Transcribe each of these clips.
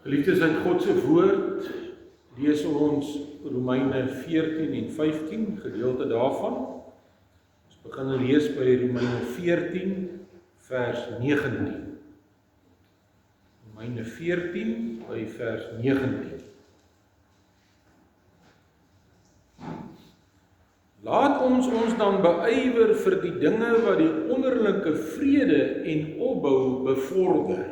Geliefdes, uit God se woord lees ons Romeine 14 en 15, gedeelte daarvan. Ons begin lees by Romeine 14 vers 19. Romeine 14 by vers 19. Laat ons dan beywer vir die dinge wat die onderlinge vrede en opbou bevorder.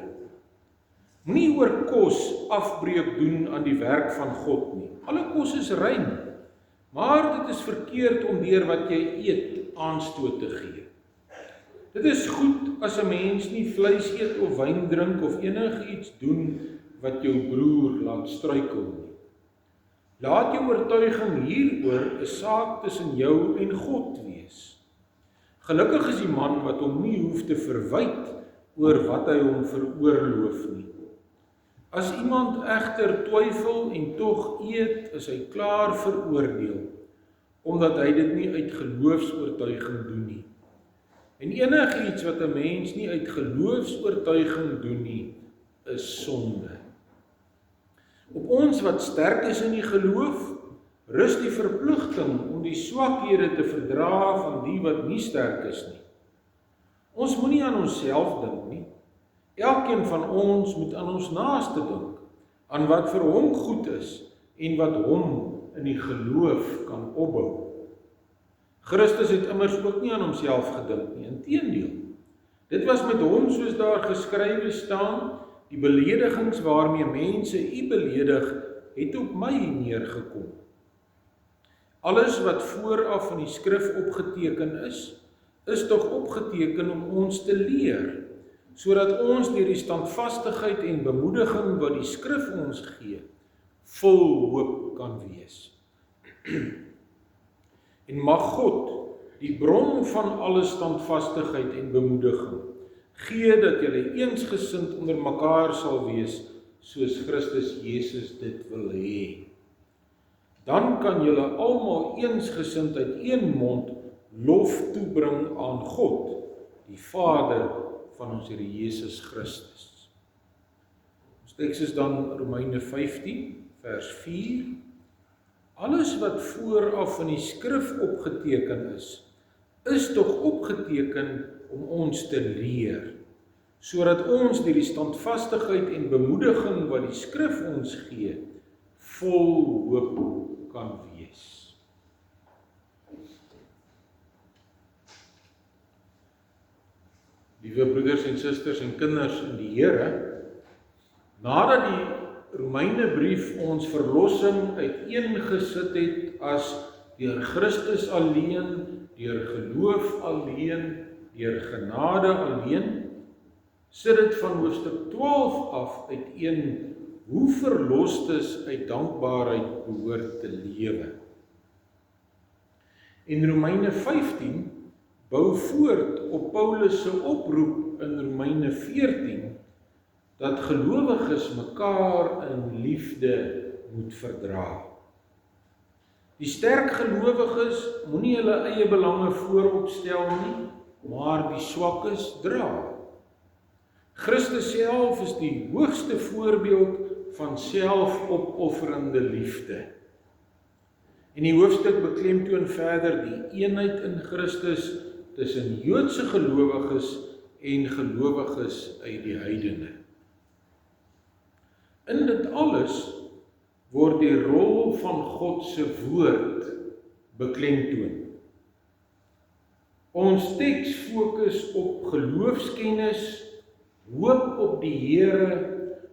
Moenie oor kos afbreek doen aan die werk van God nie. Alle kos is rein, maar dit is verkeerd om deur wat jy eet aanstoot te gee. Dit is goed as 'n mens nie vleis eet of wyn drink of enigiets doen wat jou broer laat struikel nie. Laat jou oortuiging hieroor 'n saak tussen jou en God wees. Gelukkig is die man wat hom nie hoef te verwyd oor wat hy hom veroorloof nie. As iemand egter twyfel en tog eet, is hy klaar veroordeel, omdat hy dit nie uit geloofsoortuiging doen nie. En enigiets wat 'n mens nie uit geloofsoortuiging doen nie, is sonde. Op ons wat sterk is in die geloof, rus die verpligting om die swakhede te verdra van die wat nie sterk is nie. Ons moenie aan onsself dink nie. Elkeen van ons moet aan ons naaste dink, aan wat vir hom goed is en wat hom in die geloof kan opbou. Christus het immers ook nie aan homself gedink nie, inteendeel. Dit was met hom soos daar geskrywe staan, die beledigings waarmee mense u beledig, het op my neergekom. Alles wat vooraf in die skrif opgeteken is tog opgeteken om ons te leer, sodat ons deur die standvastigheid en bemoediging wat die skrif ons gee, vol hoop kan wees. En mag God, die bron van alle standvastigheid en bemoediging, gee dat julle eensgesind onder mekaar sal wees, soos Christus Jesus dit wil hê. Dan kan julle almal eensgesind uit een mond lof toebring aan God, die Vader van ons Here Jesus Christus. Ons teks is dan Romeine 15 vers 4. Alles wat vooraf in die skrif opgeteken is tog opgeteken om ons te leer, sodat ons deur die standvastigheid en bemoediging wat die skrif ons gee, vol hoop kan wees. Liewe broeders en susters en kinders in die Here, nadat die Romeinebrief ons verlossing uiteengesit het as deur Christus alleen, deur geloof alleen, deur genade alleen, sit dit van hoofstuk 12 af uiteen hoe verlostes uit dankbaarheid behoort te lewe. En Romeine 15 bou voort op Paulus se oproep in Romeine 14 dat gelowiges mekaar in liefde moet verdra. Die sterk gelowiges moenie hulle eie belange voorop stel nie, maar die swakkes dra. Christus self is die hoogste voorbeeld van selfopofferende liefde. En die hoofstuk beklemtoon verder die eenheid in Christus tussen Joodse gelowiges en gelowiges uit die heidene. In dit alles word die rol van God se woord beklemtoon. Ons teks fokus op geloofskennis, hoop op die Here,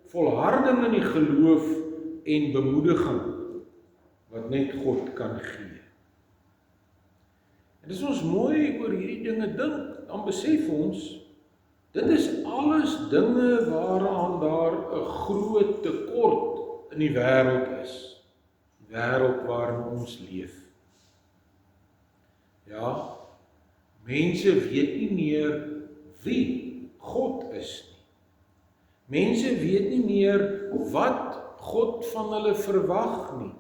volharding in die geloof en bemoediging wat net God kan gee. En as ons mooi oor hierdie dinge dink, dan besef ons, dit is alles dinge waaraan daar 'n groot tekort in die wêreld is. Die wêreld waarin ons leef. Ja, mense weet nie meer wie God is nie. Mense weet nie meer wat God van hulle verwag nie.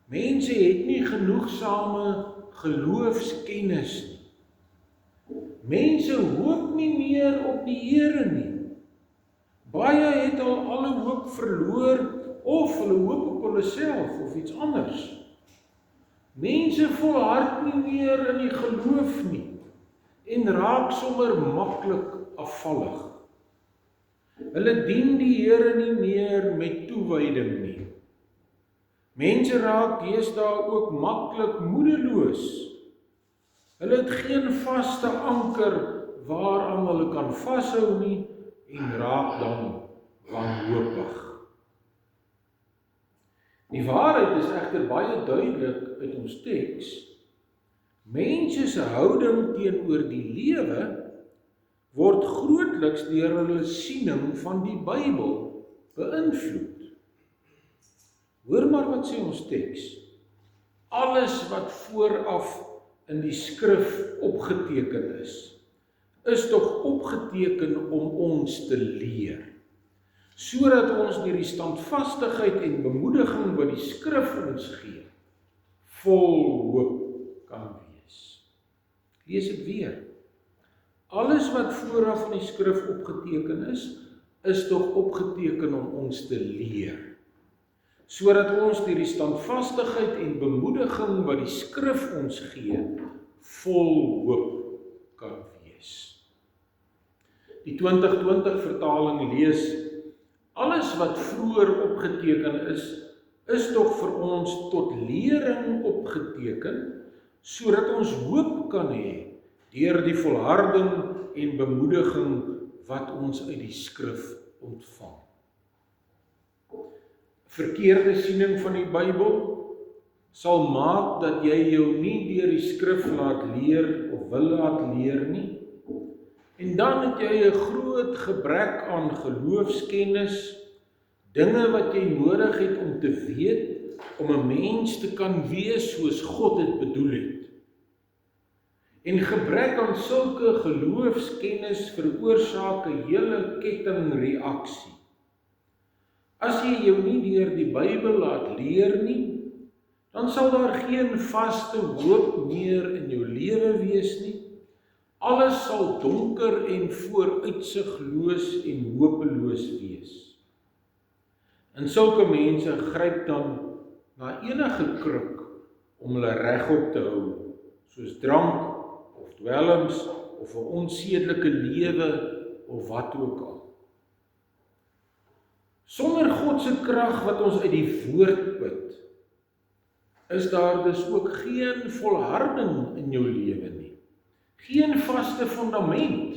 Mense het nie genoegsame geloofskennis nie. Mense hoop nie meer op die Here nie. Baie het al alle hoop verloor of hulle hoop op hulle self of iets anders. Mense volhard nie meer in die geloof nie en raak sommer maklik afvallig. Hulle dien die Here nie meer met toewyding nie. Mense raak deesdae ook maklik moedeloos. Hulle het geen vaste anker waaraan hulle kan vashou nie en raak dan wanhoopig. Die waarheid is egter baie duidelik uit ons teks. Mense se houding teenoor die lewe word grootliks deur hulle siening van die Bybel beïnvloed. Hoor maar wat sê ons teks. Alles wat vooraf in die skrif opgeteken is tog opgeteken om ons te leer, sodat ons deur die standvastigheid en bemoediging wat die skrif ons gee, vol hoop kan wees. Lees dit weer. Alles wat vooraf in die skrif opgeteken is tog opgeteken om ons te leer, sodat ons deur die standvastigheid en bemoediging wat die skrif ons gee, vol hoop kan wees. Die 2020 vertaling lees: alles wat vroeër opgeteken is tog vir ons tot lering opgeteken, sodat ons hoop kan hê deur die volharding en bemoediging wat ons uit die skrif ontvang. Verkeerde siening van die Bybel sal maak dat jy jou nie deur die skrif laat leer of wil laat leer nie. En dan het jy 'n groot gebrek aan geloofskennis, dinge wat jy nodig het om te weet, om 'n mens te kan wees soos God dit bedoel het. En gebrek aan sulke geloofskennis veroorsaak 'n hele kettingreaksie. As jy jou nie deur die Bybel laat leer nie, dan sal daar geen vaste hoop meer in jou lewe wees nie. Alles sal donker en vooruitsigloos en hopeloos wees. En sulke mense gryp dan na enige kruk om hulle regop te hou, soos drank of dwelms of 'n onsedelike lewe of wat ook al. Sonder God se krag wat ons uit die woord put, is daar dus ook geen volharding in jou lewe nie. Geen vaste fundament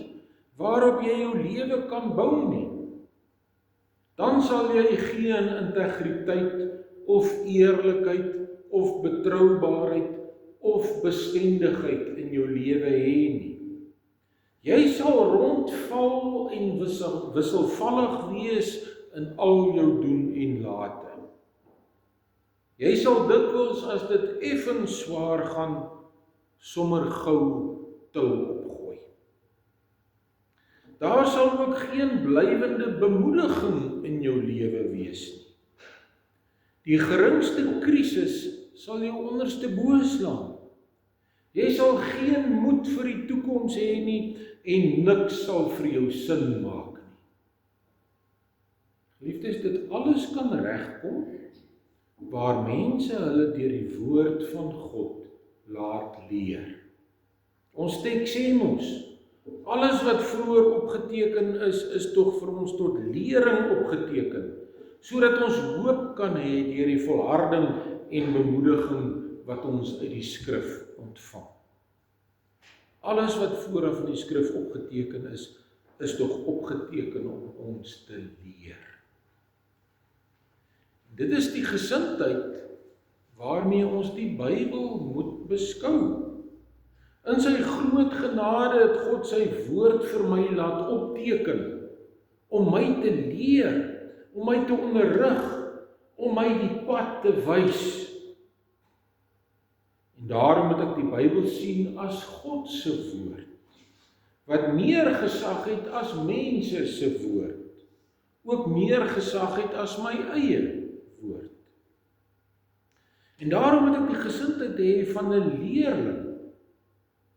waarop jy jou lewe kan bou nie. Dan sal jy geen integriteit of eerlikheid of betroubaarheid of bestendigheid in jou lewe hê nie. Jy sal rondval en wisselvallig wees in al jou doen en late. Jy sal dikwels as dit effens swaar gaan, sommer gou tou opgooi. Daar sal ook geen blywende bemoediging in jou lewe wees nie. Die geringste krisis sal jou onderste bo slaan. Jy sal geen moed vir die toekoms hê nie en niks sal vir jou sin maak nie. Liefdes, dit alles kan regkom waar mense hulle deur die woord van God laat leer. Ons teks sê mos, alles wat vroeër opgeteken is tog vir ons tot lering opgeteken, sodat ons hoop kan hê deur die volharding en bemoediging wat ons uit die skrif ontvang. Alles wat vooraf in die skrif opgeteken is tog opgeteken om ons te leer. Dit is die gesindheid waarmee ons die Bybel moet beskou. In sy groot genade het God sy woord vir my laat opteken, om my te leer, om my te onderrig, om my die pad te wys. En daarom moet ek die Bybel sien as God se woord, wat meer gesag het as mense se woord, ook meer gesag het as my eie woord. En daarom moet ek die gesindheid hê van 'n leerling,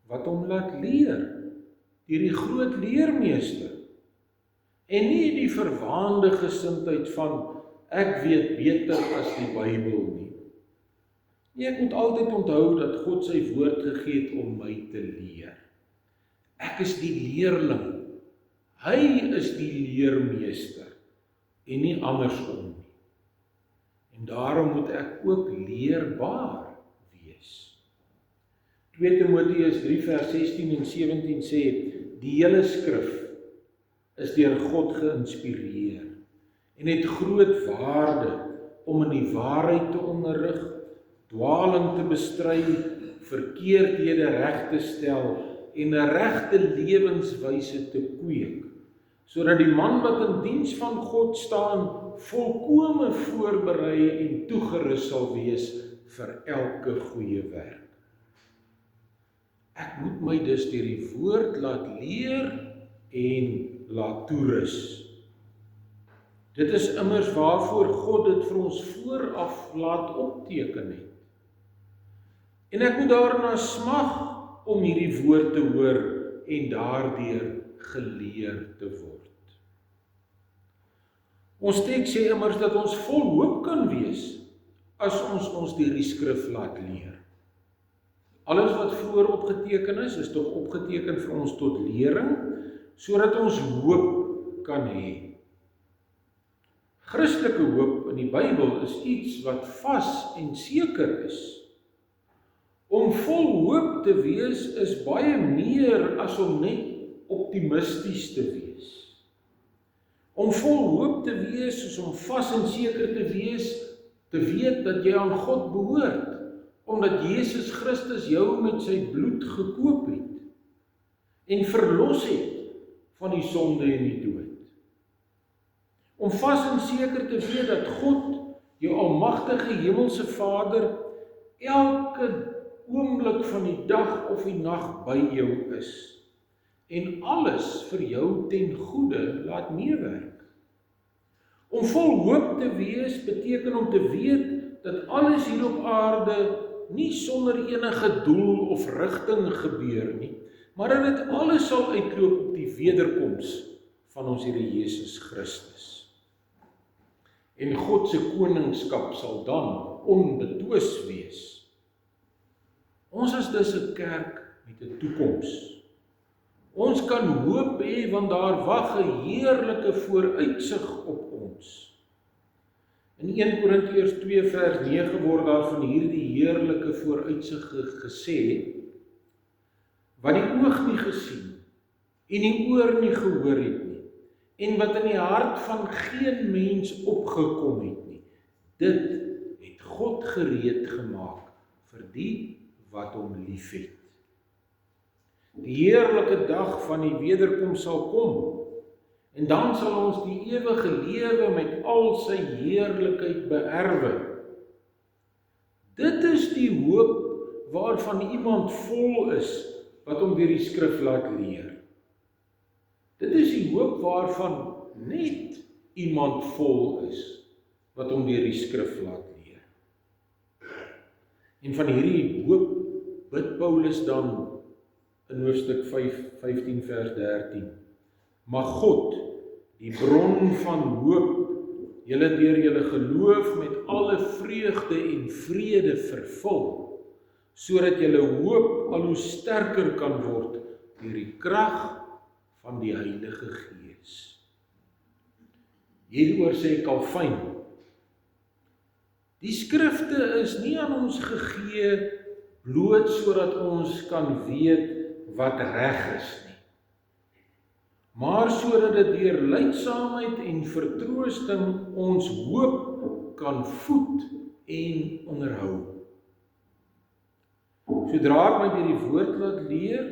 wat hom laat leer, deur die groot leermeester. En nie die verwaande gesindheid van ek weet beter as die Bybel nie. Nee, ek moet altyd onthou dat God sy woord gegee het om my te leer. Ek is die leerling. Hy is die leermeester en nie andersom nie. En daarom moet ek ook leerbaar wees. 2 Timoteus 3 vers 16 en 17 sê, die hele skrif is deur God geïnspireer en het groot waarde om in die waarheid te onderrig, dwaling te bestry, verkeerdhede reg te stel en 'n regte lewenswyse te kweek, sodat die man wat in diens van God staan, volkome voorberei en toegerus sal wees vir elke goeie werk. Ek moet my dus deur die woord laat leer en laat toerus. Dit is immers waarvoor God dit vir ons vooraf laat opteken het. En ek moet daarna smag om hierdie woord te hoor en daardeur geleer te word. Ons teks sê immers dat ons vol hoop kan wees as ons deur die skrif laat leer. Alles wat vroeër opgeteken is tog opgeteken vir ons tot lering, sodat ons hoop kan hê. Christelike hoop in die Bybel is iets wat vas en seker is. Om vol hoop te wees is baie meer as om net optimisties te wees. Om vol hoop te wees is om vas en seker te wees, te weet dat jy aan God behoort, omdat Jesus Christus jou met sy bloed gekoop het en verlos het van die sonde en die dood. Om vas en seker te weet dat God, jou almagtige hemelse Vader, elke oomblik van die dag of die nag by jou is en alles vir jou ten goeie laat meewerk. Om vol hoop te wees beteken om te weet dat alles hier op aarde nie sonder enige doel of rigting gebeur nie, maar dat dit alles sal uitloop op die wederkoms van ons Here Jesus Christus. En God se koningskap sal dan onbetwis wees. Ons is dus 'n kerk met 'n toekoms. Ons kan hoop hê want daar wag 'n heerlike vooruitsig op ons. In 1 Korintiërs 2 vers 9 word daar van hierdie heerlike vooruitsig gesê, wat die oog nie gesien en die oor nie gehoor het nie, en wat in die hart van geen mens opgekom het nie, dit het God gereed gemaak vir die wat hom liefhet. Die heerlike dag van die wederkoms sal kom, en dan sal ons die ewige lewe met al sy heerlikheid beerwe. Dit is die hoop waarvan iemand vol is, wat hom deur die skrif laat leer. Dit is die hoop waarvan net iemand vol is, wat hom deur die skrif laat leer. En van hierdie hoop bid Paulus dan in hoofstuk 15 vers 13. Mag God, die bron van hoop, julle deur julle geloof met alle vreugde en vrede vervul, sodat julle hoop al hoe sterker kan word deur die krag van die Heilige Gees. Hieroor sê Calvin, die skrifte is nie aan ons gegee bloot sodat ons kan weet wat reg is nie, maar sodat dit deur lydsaamheid en vertroosting ons hoop kan voed en onderhou. Sodra ek my deur die woord laat leer,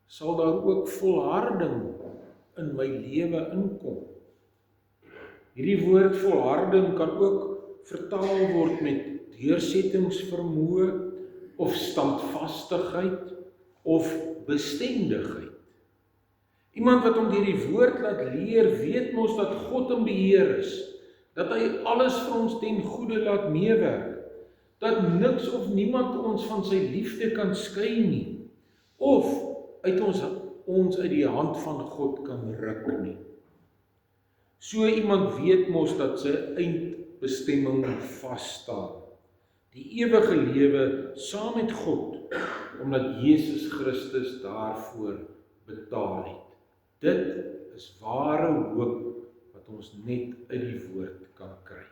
sal daar ook volharding in my lewe inkom. Hierdie woord volharding kan ook vertaal word met deursettingsvermoë of standvastigheid of bestendigheid. Iemand wat hom deur die woord laat leer, weet mos dat God in beheer is, dat hy alles vir ons ten goeie laat meewerk, dat niks of niemand ons van sy liefde kan skei nie, of uit ons uit die hand van God kan ruk nie. So iemand weet mos dat sy eindbestemming vasstaan. Die ewige lewe saam met God, omdat Jesus Christus daarvoor betaal het. Dit is ware hoop wat ons net uit die woord kan kry.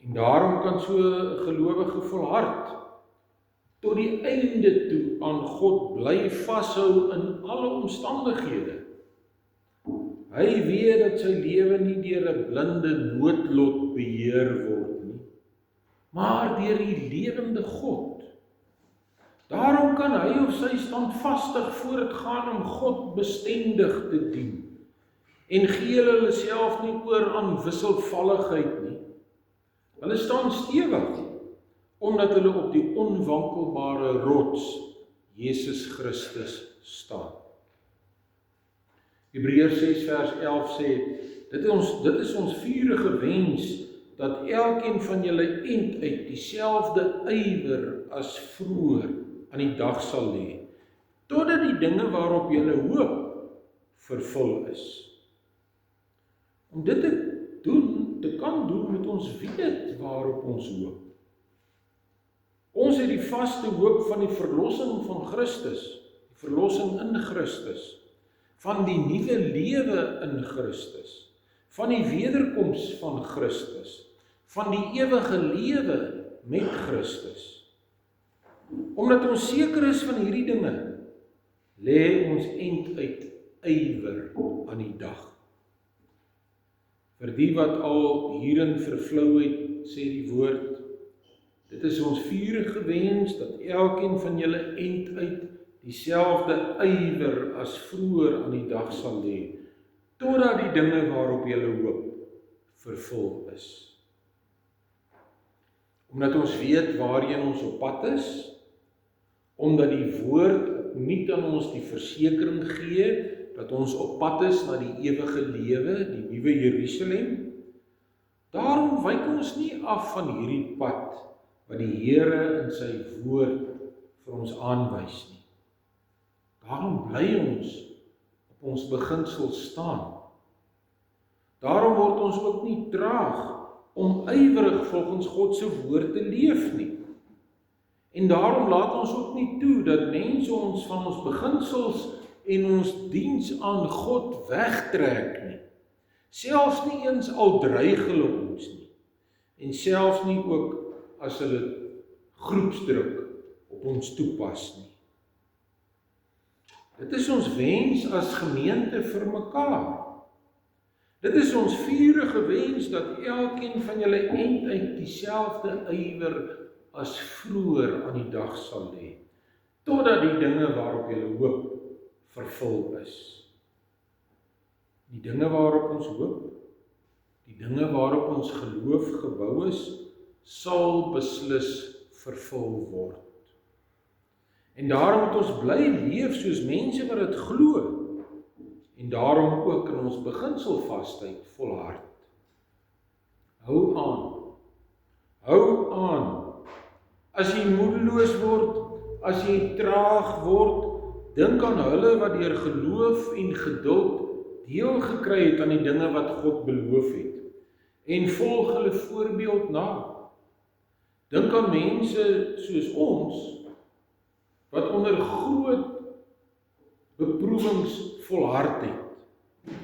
En daarom kan so 'n gelowige volhard tot die einde toe aan God bly vashou in alle omstandighede. Hy weet dat sy lewe nie deur 'n blinde noodlot beheer word nie, maar deur die lewende God. Daarom kan hy of sy standvastig voortgaan om God bestendig te dien en gee hulle self nie oor aan wisselvalligheid nie. Hulle staan stewig, omdat hulle op die onwankelbare rots, Jesus Christus, staan. Hebreërs 6 vers 11 sê, dit is ons vurige wens, dat elkeen van julle end uit dieselfde ywer as vroeër aan die dag sal lê, totdat die dinge waarop julle hoop vervul is. Om dit te kan doen, moet ons weet waarop ons hoop. Ons het die vaste hoop van die verlossing van Christus, die verlossing in Christus, van die nuwe lewe in Christus, van die wederkoms van Christus, van die ewige lewe met Christus. Omdat ons seker is van hierdie dinge, lê ons end uit ywer aan die dag. Vir die wat al hierin vervlou het, sê die woord, dit is ons vurige wens dat elkeen van julle end uit dieselfde ywer as vroeër aan die dag sal lê, totdat die dinge waarop julle hoop vervul is. Omdat ons weet waarheen ons op pad is, omdat die woord nie aan ons die versekering gee, dat ons op pad is na die ewige lewe, die nuwe Jerusalem, daarom wyk ons nie af van hierdie pad, wat die Here in sy woord vir ons aanwys nie. Daarom bly ons op ons beginsel staan. Daarom word ons ook nie traag om ywerig volgens God se woord te leef nie. En daarom laat ons ook nie toe dat mense ons van ons beginsels en ons diens aan God wegtrek nie. Selfs nie eens al dreig hulle ons nie. En selfs nie ook as hulle groepsdruk op ons toepas nie. Dit is ons wens as gemeente vir mekaar. Dit is ons vurige wens dat elkeen van julle end uit dieselfde ywer as vroeër aan die dag sal lê, totdat die dinge waarop julle hoop vervul is. Die dinge waarop ons hoop, die dinge waarop ons geloof gebou is, sal beslis vervul word. En daarom moet ons bly leef soos mense wat dit glo, en daarom ook in ons beginselvasheid volhard. Hou aan. As jy moedeloos word, as jy traag word, dink aan hulle wat deur geloof en geduld deel gekry het aan die dinge wat God beloof het, en volg hulle voorbeeld na. Dink aan mense soos ons, wat onder groot beproewings volhard het,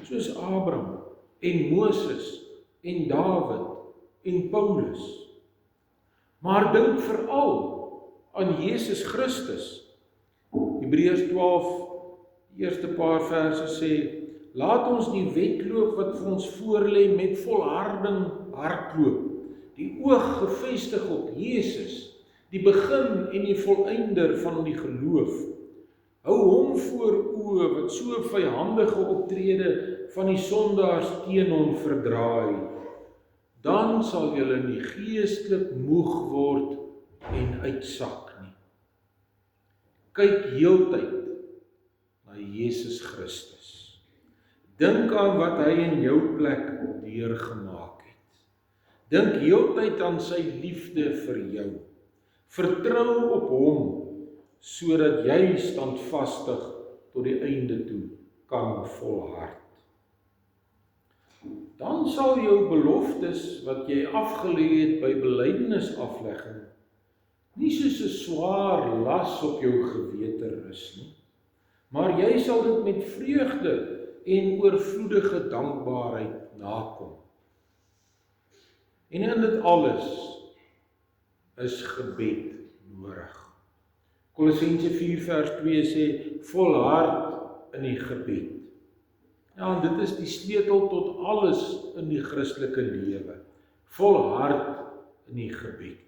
soos Abraham en Moses en Dawid en Paulus. Maar dink veral aan Jesus Christus. Hebreërs 12, die eerste paar verse sê, laat ons die wedloop wat vir ons voorlê met volharding hardloop, die oog gefestig op Jesus, die begin en die volëinder van die geloof. Hou hom voor oë wat so vyhandige optrede van die sondaars teen hom verdraai. Dan sal julle nie geestelik moeg word en uitsak nie. Kyk heeltyd na Jesus Christus. Dink aan wat hy in jou plek deurgemaak het. Dink heeltyd aan sy liefde vir jou. Vertrou op hom, sodat jy standvastig tot die einde toe kan volhard. dan sal jou beloftes wat jy afgelê het by belydenisaflegging nie soos 'n swaar las op jou gewete rus nie, maar jy sal dit met vreugde en oorvloedige dankbaarheid nakom. En in dit alles is gebed nodig. Kolossense 4 vers 2 sê, volhard in die gebed. Ja, en dit is die sleutel tot alles in die Christelike lewe. Volhard in die gebed.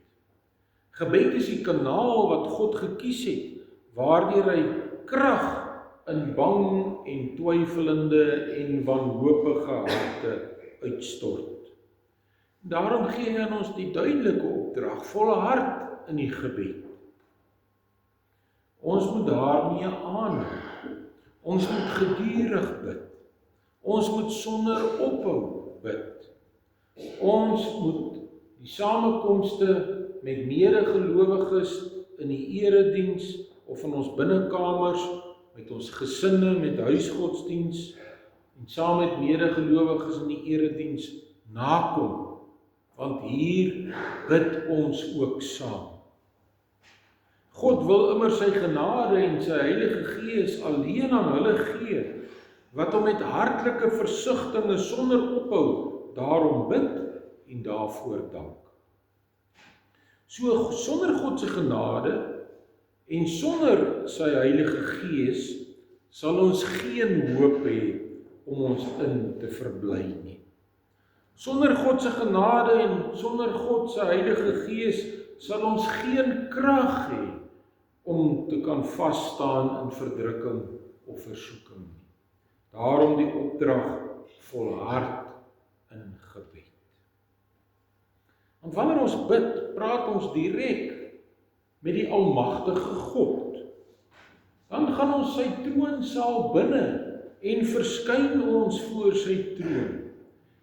Gebed is die kanaal wat God gekies het, waardeur hy krag in bang en twyfelende en wanhopige harte uitstort. Daarom gee hy aan ons die duidelike opdrag, volhard in die gebed. Ons moet daarmee aanhou. Ons moet gedurig bid. Ons moet sonder ophou bid. Ons moet die samekomste met medegelowiges in die erediens of in ons binnekamers, met ons gesinne, met huisgodsdiens en saam met medegelowiges in die erediens nakom. Want hier bid ons ook saam. God wil immer sy genade en sy Heilige Gees alleen aan hulle gee, wat hom met hartlike versigtinge sonder ophou daarom bid en daarvoor dank. So sonder God se genade en sonder sy Heilige Gees sal ons geen hoop hê om ons in te verbly nie. Sonder God se genade en sonder God se Heilige Gees sal ons geen krag hê om te kan vasstaan in verdrukking of versoeking nie. Daarom die opdrag volhard in gebed. Want wanneer ons bid, praat ons direk met die almagtige God. Dan gaan ons sy troonsaal binne en verskyn ons voor sy troon.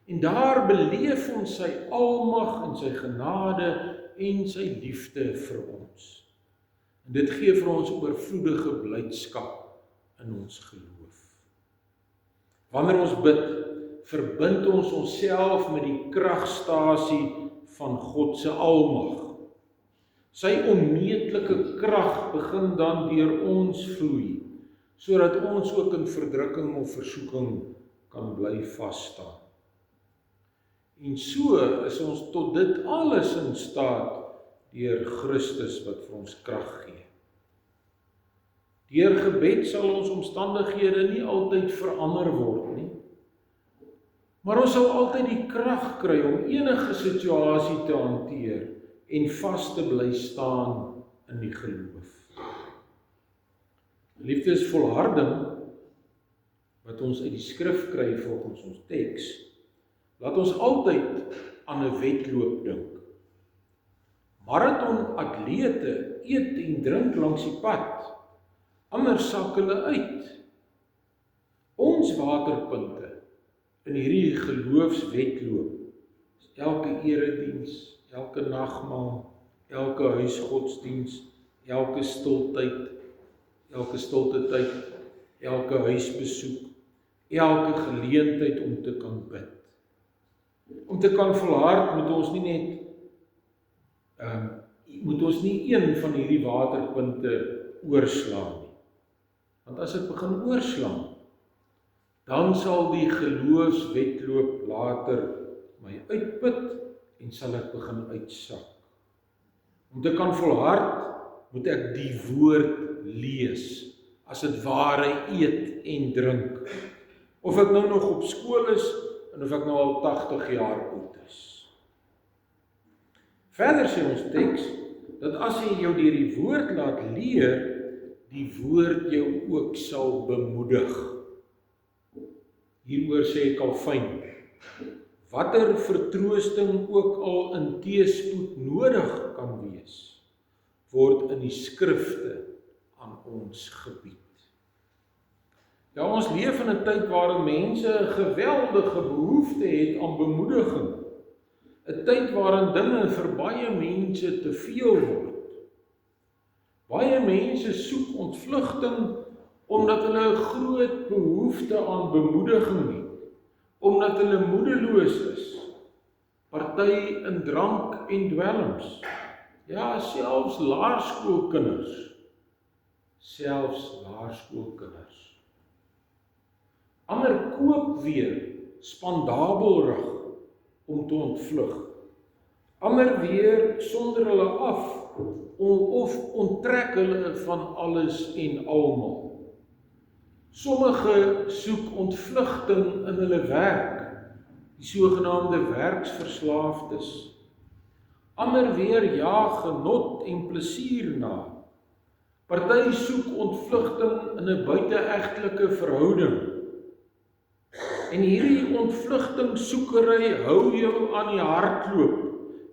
En daar beleef ons sy almag en sy genade en sy liefde vir ons. En dit gee vir ons oorvloedige blydskap in ons geloof. Wanneer ons bid, verbind ons onsself met die kragstasie van God se almag. Sy onmeetlike krag begin dan deur ons vloei, sodat ons ook in verdrukking of versoeking kan bly vas staan. En so is ons tot dit alles in staat deur Christus wat vir ons krag gee. Deur gebed sal ons omstandighede nie altyd verander word nie, maar ons sal altyd die krag kry om enige situasie te hanteer en vas te bly staan in die geloof. Liefde is volharding wat ons uit die skrif kry volgens ons teks. Laat ons altyd aan 'n wedloop dink. Marathon-atlete eet en drink langs die pad, anders sak hulle uit. Ons waterpunte in hierdie geloofswedloop, elke erediens, elke nagmaal, elke huisgodsdiens, elke stilte tyd, elke huisbesoek, elke geleentheid om te kan bid. Om te kan volhard moet ons nie een van hierdie waterpunte oorslaan nie. Want as ek begin oorslaan, dan sal die geloofswedloop later my uitput en sal ek begin uitsak. Om te kan volhard, moet ek die woord lees, as dit ware eet en drink. Of ek nou nog op skool is, en of ek nou al 80 jaar oud is. Verder sê ons teks, dat as jy jou deur die woord laat leer, die woord jou ook sal bemoedig. Hieroor sê Calvin, watter vertroosting ook al in teëspoed nodig kan wees, word in die skrifte aan ons gebied. Ja, ons leef in 'n tyd waarin mense 'n geweldige behoefte het aan bemoediging. 'n Tyd waarin dinge vir baie mense te veel word. Baie mense soek ontvlugting omdat hulle 'n groot behoefte aan bemoediging het. omdat hulle moedeloos is, party in drank en dwelms. Ja, selfs laerskoolkinders. Ander koop weer spandabelrig om te ontvlug. Ander weer sonder hulle af, of onttrek hulle van alles en almal. Sommige soek ontvlugting in hulle werk, die sogenaamde werksverslaafdes. Ander weer jaag genot en plesier na. Party soek ontvlugting in 'n buiteegtelike verhouding. En hierdie ontvlugtingsoekery hou jou aan die hardloop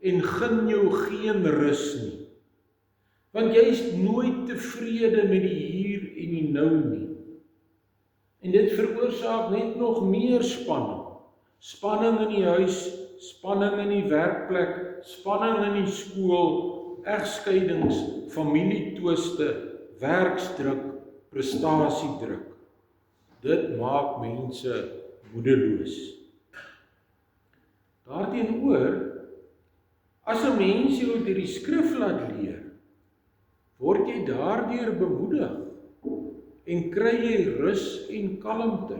en gun jou geen rus nie. Want jy is nooit tevrede met die hier en die nou nie. En dit veroorsaak net nog meer spanning. Spanning in die huis, spanning in die werkplek, spanning in die skool, egskeidings, familietwiste, werksdruk, prestasiedruk. Dit maak mense moedeloos. Daarteenoor, as 'n mens jou deur die skrif laat leer, word jy daardeur bemoedig en kry jy rus en kalmte.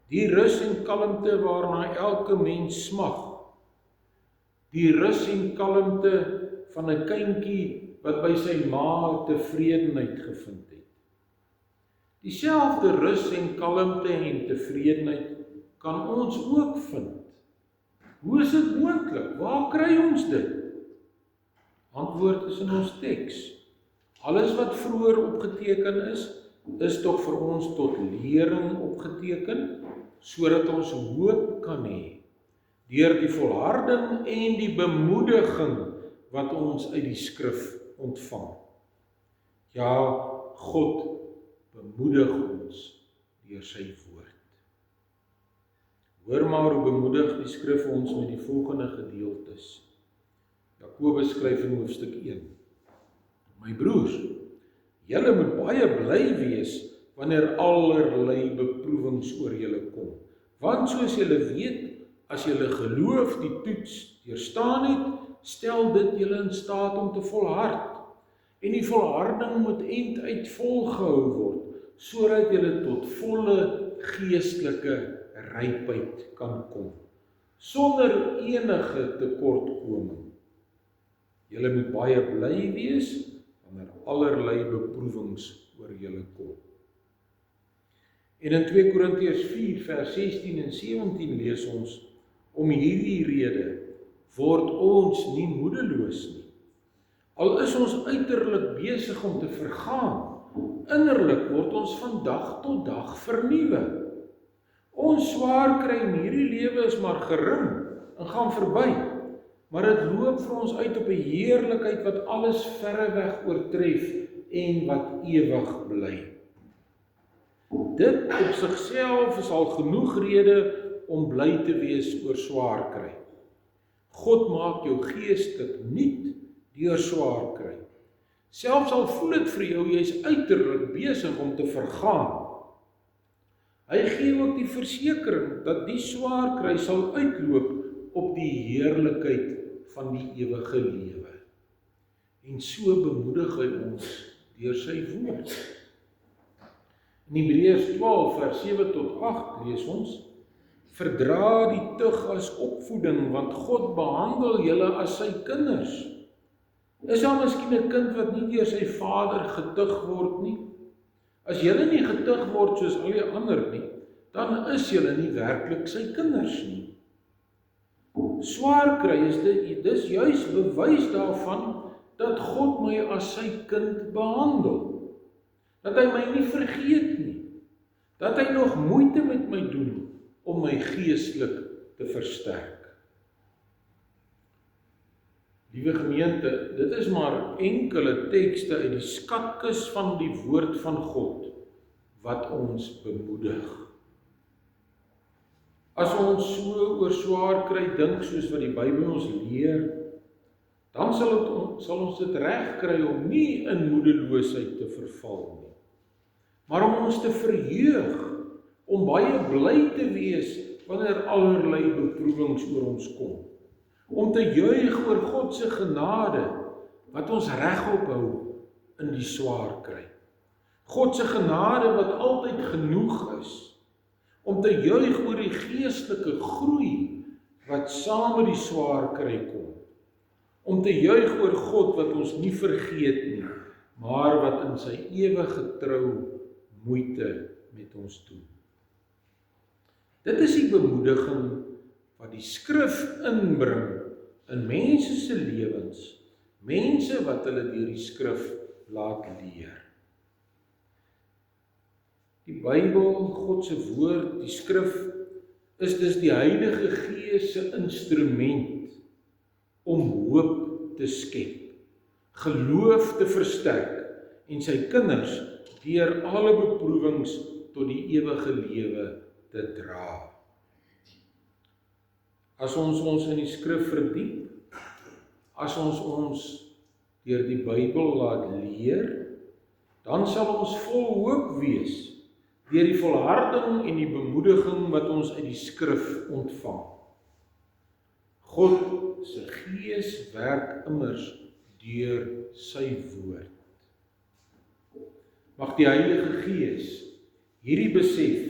Die rus en kalmte waarna elke mens smag. Die rus en kalmte van 'n kindjie wat by sy ma tevredenheid gevind het. Dieselfde rus en kalmte en tevredenheid kan ons ook vind. Hoe is dit moontlik? Waar kry ons dit? Antwoord is in ons teks. Alles wat vroeër opgeteken is tog vir ons tot lering opgeteken, sodat ons hoop kan hê, deur die volharding en die bemoediging wat ons uit die skrif ontvang. Ja, God bemoedig ons deur sy woord. Hoor maar hoe bemoedig die skrif ons met die volgende gedeeltes. Jakobus skryf in hoofstuk 1. My broers, julle moet baie bly wees wanneer allerlei beproewings oor julle kom. Want soos julle weet, as julle geloof die toets deurstaan het, stel dit julle in staat om te volhard. En die volharding moet einduit volgehou word, sodat julle tot volle geestelike rypheid kan kom, sonder enige tekortkoming. Julle moet baie bly wees wanneer allerlei beproewings oor julle kom. En in 2 Korintiërs 4 vers 16 en 17 lees ons, om hierdie rede word ons nie moedeloos nie. Al is ons uiterlik besig om te vergaan, innerlik word ons van dag tot dag vernuwe. Ons swaar kry in hierdie lewe is maar gering en gaan verby, maar dit loop vir ons uit op 'n heerlikheid wat alles verreweg oortref en wat ewig bly. Dit op sigself is al genoeg rede om bly te wees oor swaar kry. God maak jou geestelik nuut deur swaar kry. Selfs al voel dit vir jou, jy is uiterlik besig om te vergaan. Hy gee ook die versekering dat die swaar kry sal uitloop op die heerlikheid van die ewige lewe. En so bemoedig hy ons deur sy woord. In Hebreërs 12 vers 7 tot 8 lees ons, verdra die tug as opvoeding, want God behandel julle as sy kinders. Is daar miskien 'n kind wat nie deur sy vader getug word nie? As julle nie getug word soos al die ander nie, dan is julle nie werklik sy kinders nie. Swaar kry dis juis bewys daarvan dat God my as sy kind behandel. Dat hy my nie vergeet nie. Dat hy nog moeite met my doen om my geestelik te versterk. Liewe gemeente, dit is maar enkele tekste uit die skatkis van die woord van God wat ons bemoedig. As ons so oor swaar kry dink soos wat die Bybel ons leer, dan sal ons dit reg kry om nie in moedeloosheid te verval nie, maar om ons te verheug om baie bly te wees wanneer allerlei beproewings oor ons kom, om te juig oor God se genade wat ons regop hou in die swaar kry. God se genade wat altyd genoeg is, om te juig oor die geestelike groei wat saam met die swaar kry kom, om te juig oor God wat ons nie vergeet nie, maar wat in sy ewige trou moeite met ons doen. Dit is die bemoediging wat die skrif inbring in mense se lewens, mense wat hulle deur die skrif laat leer. Die Bybel, God se woord, die skrif, is dus die Heilige Gees se instrument om hoop te skep, geloof te versterk en sy kinders deur alle beproewings tot die ewige lewe te dra. As ons in die skrif verdiep, as ons deur die Bybel laat leer, dan sal ons vol hoop wees deur die volharding en die bemoediging wat ons uit die skrif ontvang. God se Gees werk immers deur sy woord. Mag die Heilige Gees hierdie besef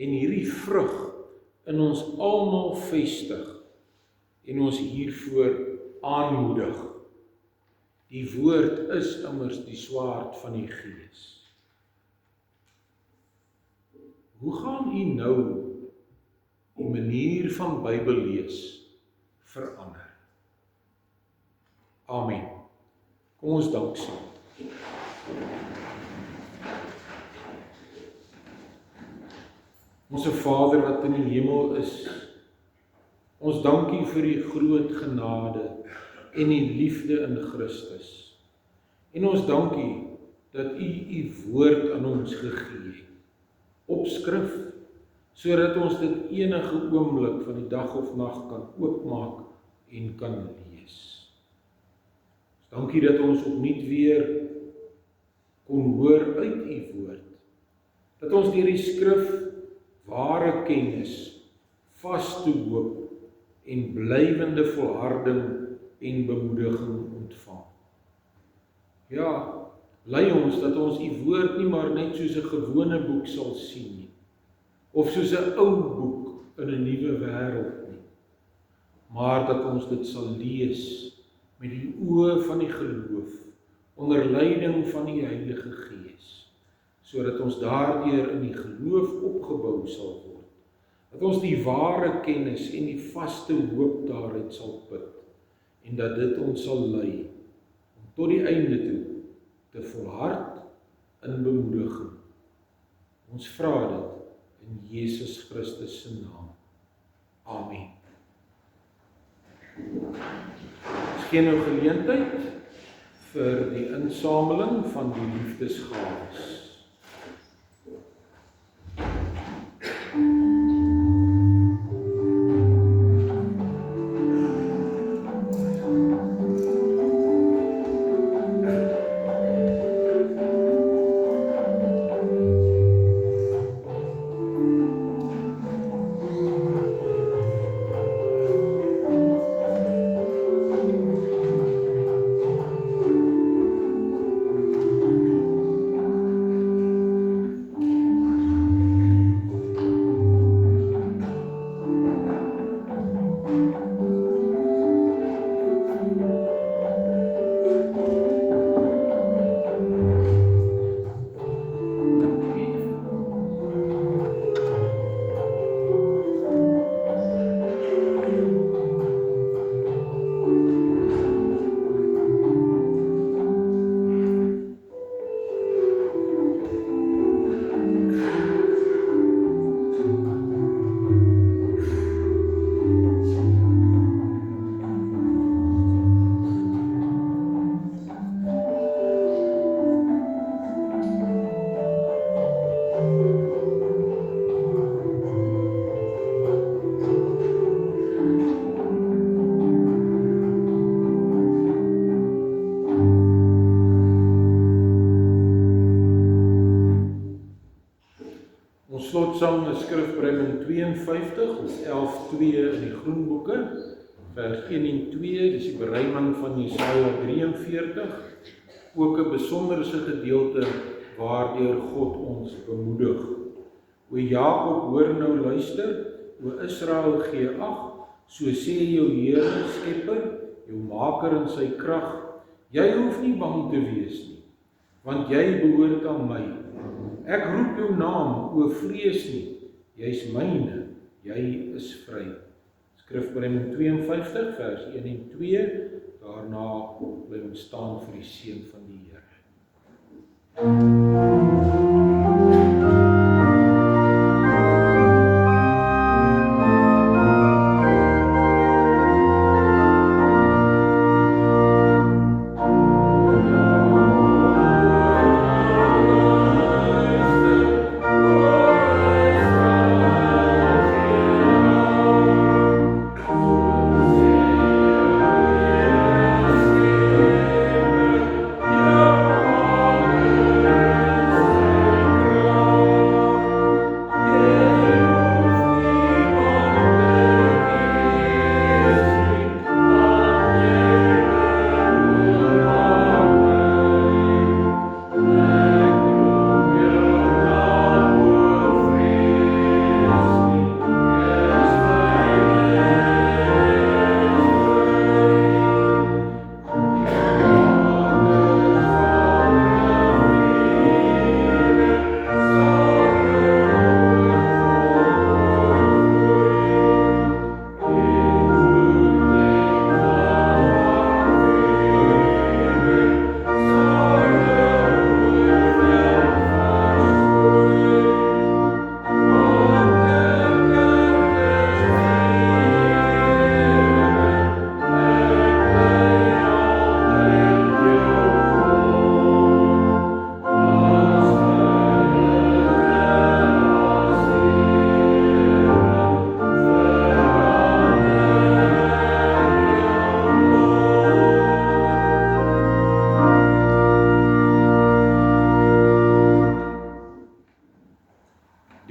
en hierdie vrug in ons almal vestig en ons hiervoor aanmoedig. Die woord is immers die swaard van die Gees. Hoe gaan u nou die manier van Bybel lees verander? Amen. Kom ons dank saam. Onse Vader wat in die hemel is, ons dank U vir die groot genade en die liefde in Christus. En ons dank U dat U U woord aan ons gegee het, op skrif, sodat ons dit enige oomblik van die dag of nag kan oopmaak en kan lees. Dankie dat ons opnuut weer kon hoor uit U woord, dat ons deur die skrif ware kennis, vaste hoop en blywende volharding en bemoediging ontvang. Ja, lei ons dat ons U woord nie maar net soos 'n gewone boek sal sien nie, of soos 'n ou boek in 'n nuwe wêreld nie, maar dat ons dit sal lees met die oë van die geloof, onder leiding van die Heilige Gees, sodat ons daardeur in die geloof opgebou sal word, dat ons die ware kennis en die vaste hoop daaruit sal put, en dat dit ons sal lei om tot die einde toe te volhard in bemoediging. Ons vra dit in Jesus Christus se naam. Amen. Ons gee nou geleentheid vir die insameling van die liefdesgawes. skrifbring 52 of 11:2 in die groenboeke, vers 1 en 2, dis die beruiming van Jesaja 43, ook 'n besonderse gedeelte waardeur God ons bemoedig. O Jakob, hoor nou luister, o Israel, gee ag, so sê jou Here, Skepper, jou Maker in sy krag, jy hoef nie bang te wees nie, want jy behoort aan my. Ek roep jou naam, o vrees nie, jy's myne, jy is vry. Skrifbring 52, vers 1 en 2, daarna bly ons staan vir die seën van die Here.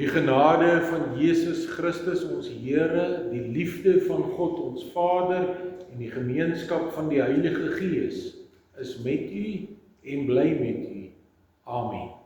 Die genade van Jesus Christus, ons Here, die liefde van God, ons Vader, en die gemeenskap van die Heilige Gees, is met u en bly met u. Amen.